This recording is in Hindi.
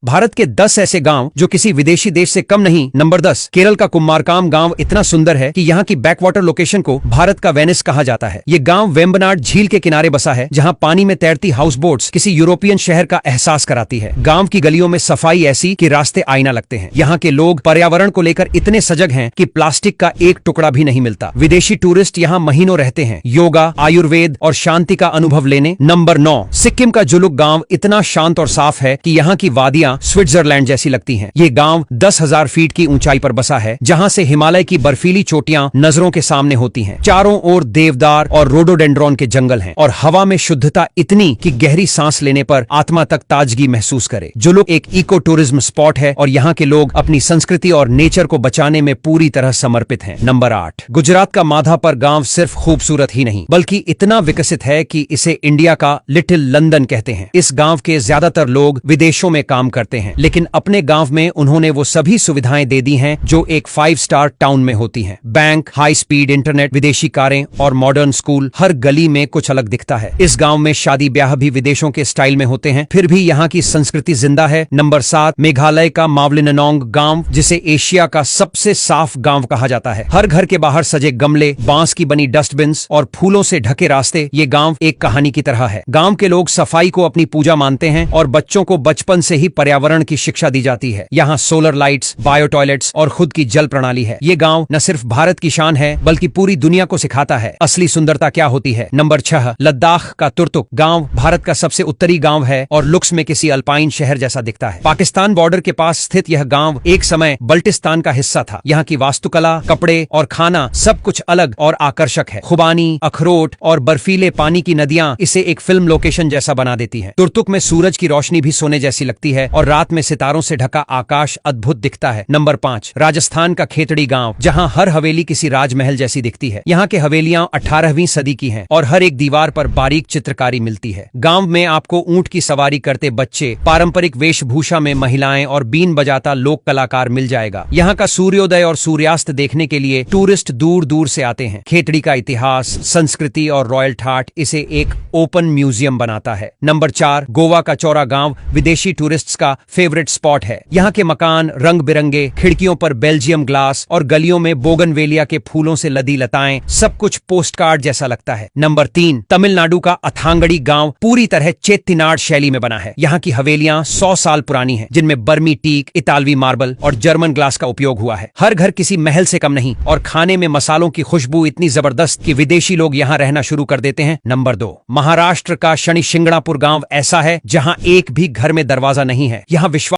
भारत के 10 ऐसे गांव जो किसी विदेशी देश से कम नहीं। नंबर 10, केरल का कुम्मारकाम गांव इतना सुंदर है कि यहाँ की बैकवाटर लोकेशन को भारत का वेनिस कहा जाता है। ये गांव वेम्बनाड झील के किनारे बसा है, जहाँ पानी में तैरती हाउस बोट्स किसी यूरोपियन शहर का एहसास कराती है। गांव की गलियों में सफाई ऐसी कि रास्ते आईना लगते हैं। यहाँ के लोग पर्यावरण को लेकर इतने सजग हैं कि प्लास्टिक का एक टुकड़ा भी नहीं मिलता। विदेशी टूरिस्ट यहाँ महीनों रहते हैं, योगा, आयुर्वेद और शांति का अनुभव लेने। नंबर 9, सिक्किम का जुलुक गांव इतना शांत और साफ है कि यहाँ की वादियां स्विट्जरलैंड जैसी लगती हैं। ये गांव 10,000 फीट की ऊंचाई पर बसा है, जहां से हिमालय की बर्फीली चोटियां नजरों के सामने होती हैं। चारों ओर देवदार और रोडोडेंड्रॉन के जंगल हैं और हवा में शुद्धता इतनी कि गहरी सांस लेने पर आत्मा तक ताजगी महसूस करे। जुलुक एक इको टूरिज्म स्पॉट है और यहाँ के लोग अपनी संस्कृति और नेचर को बचाने में पूरी तरह समर्पित हैं। नंबर 8, गुजरात का माधापर गांव सिर्फ खूबसूरत ही नहीं बल्कि इतना विकसित है कि इसे इंडिया का लिटिल लंदन कहते हैं। इस गांव के ज्यादातर लोग विदेशों में काम करते हैं, लेकिन अपने गांव में उन्होंने वो सभी सुविधाएं दे दी हैं जो एक 5 स्टार टाउन में होती हैं। बैंक, हाई स्पीड इंटरनेट, विदेशी कारें और मॉडर्न स्कूल, हर गली में कुछ अलग दिखता है। इस गांव में शादी ब्याह भी विदेशों के स्टाइल में होते हैं, फिर भी यहाँ की संस्कृति जिंदा है। नंबर 7, मेघालय का मावलिननोंग गांव, जिसे एशिया का सबसे साफ गांव कहा जाता है। हर घर के बाहर सजे गमले, बांस की बनी डस्टबिन्स और फूलों से ढके रास्ते, ये गांव एक कहानी की तरह है। गांव के लोग सफाई को अपनी पूजा मानते हैं और बच्चों को बचपन से ही पर्यावरण की शिक्षा दी जाती है। यहाँ सोलर लाइट्स, बायो टॉयलेट्स और खुद की जल प्रणाली है। ये गांव न सिर्फ भारत की शान है बल्कि पूरी दुनिया को सिखाता है असली सुंदरता क्या होती है। नंबर 6, लद्दाख का तुर्तुक गांव भारत का सबसे उत्तरी गांव है और लुक्स में किसी अल्पाइन शहर जैसा दिखता है। पाकिस्तान बॉर्डर के पास स्थित यह गांव एक समय बल्टिस्तान का हिस्सा था। यहाँ की वास्तुकला, कपड़े और खाना सब कुछ अलग और आकर्षक है। खुबानी, अखरोट और बर्फीले पानी की नदियां इसे एक फिल्म लोकेशन जैसा बना देती हैं। तुर्तुक में सूरज की रोशनी भी सोने जैसी लगती है और रात में सितारों से ढका आकाश अद्भुत दिखता है। नंबर 5, राजस्थान का खेतड़ी गांव, जहां हर हवेली किसी राजमहल जैसी दिखती है। यहाँ के हवेलियां 18वीं सदी की हैं और हर एक दीवार पर बारीक चित्रकारी मिलती है। गांव में आपको ऊंट की सवारी करते बच्चे, पारंपरिक वेशभूषा में महिलाएं और बीन बजाता लोक कलाकार मिल जाएगा। यहाँ का सूर्योदय और सूर्यास्त देखने के लिए टूरिस्ट दूर दूर से आते हैं। खेतड़ी का इतिहास, संस्कृति और रॉयल ठाट इसे एक ओपन म्यूजियम बनाता है। नंबर 4, गोवा का चौरा गांव विदेशी टूरिस्ट्स का फेवरेट स्पॉट है। यहाँ के मकान रंग बिरंगे, खिड़कियों पर बेल्जियम ग्लास और गलियों में बोगनवेलिया के फूलों से लदी लताएं, सब कुछ पोस्टकार्ड जैसा लगता है। नंबर 3, तमिलनाडु का अथांगड़ी गांव पूरी तरह चेत्तिनाड शैली में बना है। यहाँ की हवेलियां 100 साल पुरानी हैं, जिनमें बर्मी टीक, इतालवी मार्बल और जर्मन ग्लास का उपयोग हुआ है। हर घर किसी महल से कम नहीं और खाने में मसालों की खुशबू इतनी जबरदस्त कि विदेशी लोग यहाँ रहना शुरू कर देते हैं। नंबर 2, महाराष्ट्र का शनि शिंगणापुर गांव ऐसा है जहाँ एक भी घर में दरवाजा नहीं है। यहाँ विश्वास